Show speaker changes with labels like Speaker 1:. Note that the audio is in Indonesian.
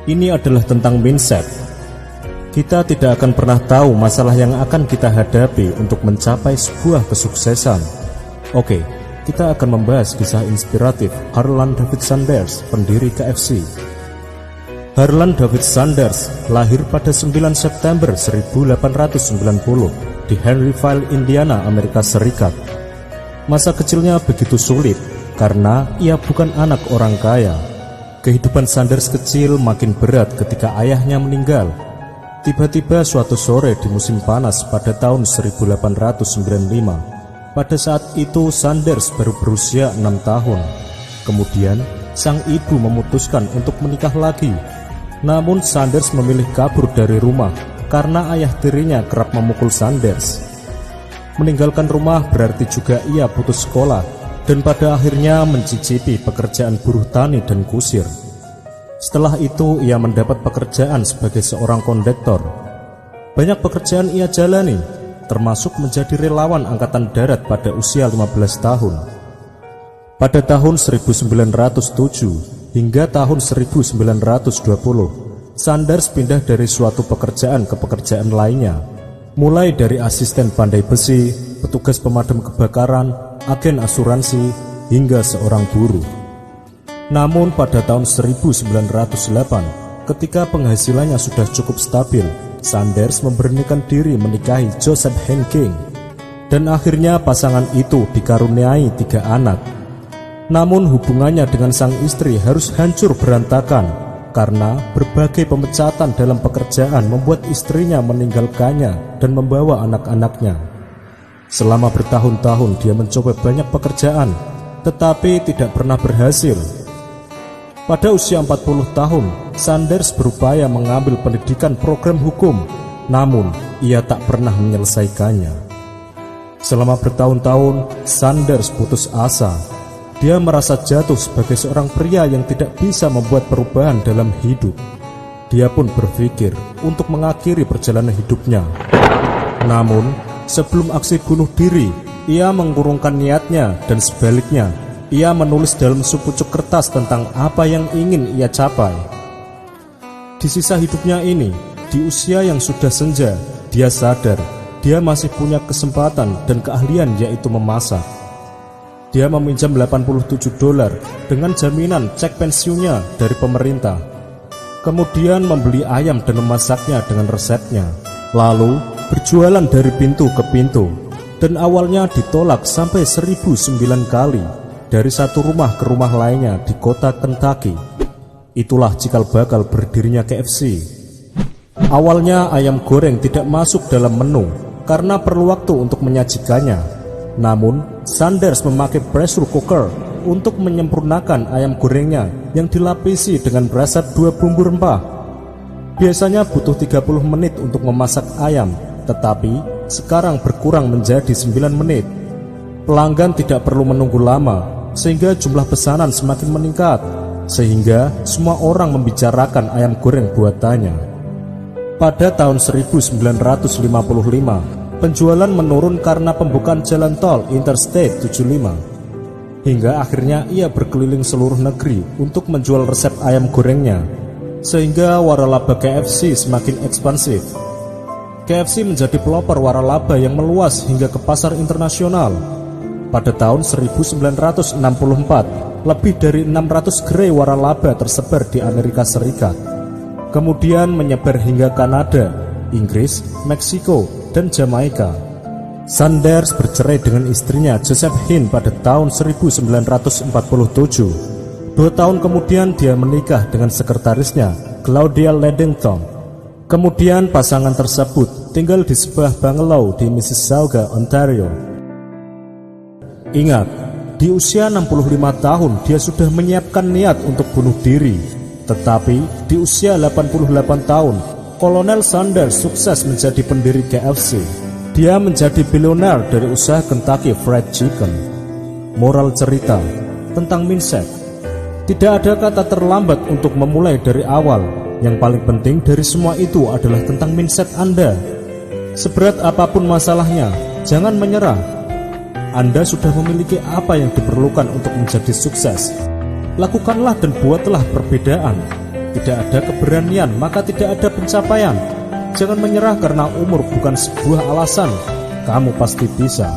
Speaker 1: Ini adalah tentang mindset. Kita tidak akan pernah tahu masalah yang akan kita hadapi untuk mencapai sebuah kesuksesan. Oke, kita akan membahas kisah inspiratif Harlan David Sanders, pendiri KFC. Harlan David Sanders lahir pada 9 September 1890 di Henryville, Indiana, Amerika Serikat. Masa kecilnya begitu sulit karena ia bukan anak orang kaya. Kehidupan Sanders kecil makin berat ketika ayahnya meninggal. Tiba-tiba suatu sore di musim panas pada tahun 1895, pada saat itu Sanders baru berusia 6 tahun. Kemudian sang ibu memutuskan untuk menikah lagi. Namun Sanders memilih kabur dari rumah karena ayah tirinya kerap memukul Sanders. Meninggalkan rumah berarti juga ia putus sekolah dan pada akhirnya mencicipi pekerjaan buruh tani dan kusir. Setelah itu ia mendapat pekerjaan sebagai seorang kondektor. Banyak pekerjaan ia jalani, termasuk menjadi relawan angkatan darat pada usia 15 tahun. Pada tahun 1907 hingga tahun 1920, Sanders pindah dari suatu pekerjaan ke pekerjaan lainnya, mulai dari asisten pandai besi, petugas pemadam kebakaran, agen asuransi, hingga seorang buruh. Namun pada tahun 1908, ketika penghasilannya sudah cukup stabil, Sanders memberanikan diri menikahi Joseph Henking, dan akhirnya pasangan itu dikaruniai 3 anak. Namun hubungannya dengan sang istri harus hancur berantakan karena berbagai pemecatan dalam pekerjaan membuat istrinya meninggalkannya dan membawa anak-anaknya. Selama bertahun-tahun dia mencoba banyak pekerjaan, tetapi tidak pernah berhasil. Pada usia 40 tahun, Sanders berupaya mengambil pendidikan program hukum, namun ia tak pernah menyelesaikannya. Selama bertahun-tahun, Sanders putus asa. Dia merasa jatuh sebagai seorang pria yang tidak bisa membuat perubahan dalam hidup. Dia pun berpikir untuk mengakhiri perjalanan hidupnya. Namun, sebelum aksi bunuh diri, ia mengurungkan niatnya dan sebaliknya, ia menulis dalam sepucuk kertas tentang apa yang ingin ia capai. Di sisa hidupnya ini, di usia yang sudah senja, dia sadar dia masih punya kesempatan dan keahlian, yaitu memasak. Dia meminjam $87 dengan jaminan cek pensiunnya dari pemerintah. Kemudian membeli ayam dan memasaknya dengan resepnya. Lalu berjualan dari pintu ke pintu, dan awalnya ditolak sampai 1009 kali dari satu rumah ke rumah lainnya di kota Kentucky. Itulah cikal bakal berdirinya KFC. Awalnya ayam goreng tidak masuk dalam menu karena perlu waktu untuk menyajikannya. Namun Sanders memakai pressure cooker untuk menyempurnakan ayam gorengnya yang dilapisi dengan resep 2 bumbu rempah. Biasanya butuh 30 menit untuk memasak ayam, tetapi sekarang berkurang menjadi 9 menit. Pelanggan tidak perlu menunggu lama, sehingga jumlah pesanan semakin meningkat, sehingga semua orang membicarakan ayam goreng buatannya. Pada tahun 1955, penjualan menurun karena pembukaan jalan tol Interstate 75. Hingga akhirnya ia berkeliling seluruh negeri untuk menjual resep ayam gorengnya, sehingga waralaba KFC semakin ekspansif. KFC menjadi pelopor waralaba yang meluas hingga ke pasar internasional. Pada tahun 1964, lebih dari 600 gerai waralaba tersebar di Amerika Serikat. Kemudian menyebar hingga Kanada, Inggris, Meksiko, dan Jamaika. Sanders bercerai dengan istrinya Joseph Hinn pada tahun 1947. 2 tahun kemudian dia menikah dengan sekretarisnya Claudia Ledington. Kemudian pasangan tersebut tinggal di sebuah bungalow di Mississauga, Ontario. Ingat, di usia 65 tahun dia sudah menyiapkan niat untuk bunuh diri. Tetapi di usia 88 tahun, Kolonel Sanders sukses menjadi pendiri KFC. Dia menjadi bilioner dari usaha Kentucky Fried Chicken. Moral cerita tentang mindset. Tidak ada kata terlambat untuk memulai dari awal. Yang paling penting dari semua itu adalah tentang mindset Anda. Seberat apapun masalahnya, jangan menyerah. Anda sudah memiliki apa yang diperlukan untuk menjadi sukses. Lakukanlah dan buatlah perbedaan. Tidak ada keberanian, maka tidak ada pencapaian. Jangan menyerah karena umur bukan sebuah alasan. Kamu pasti bisa.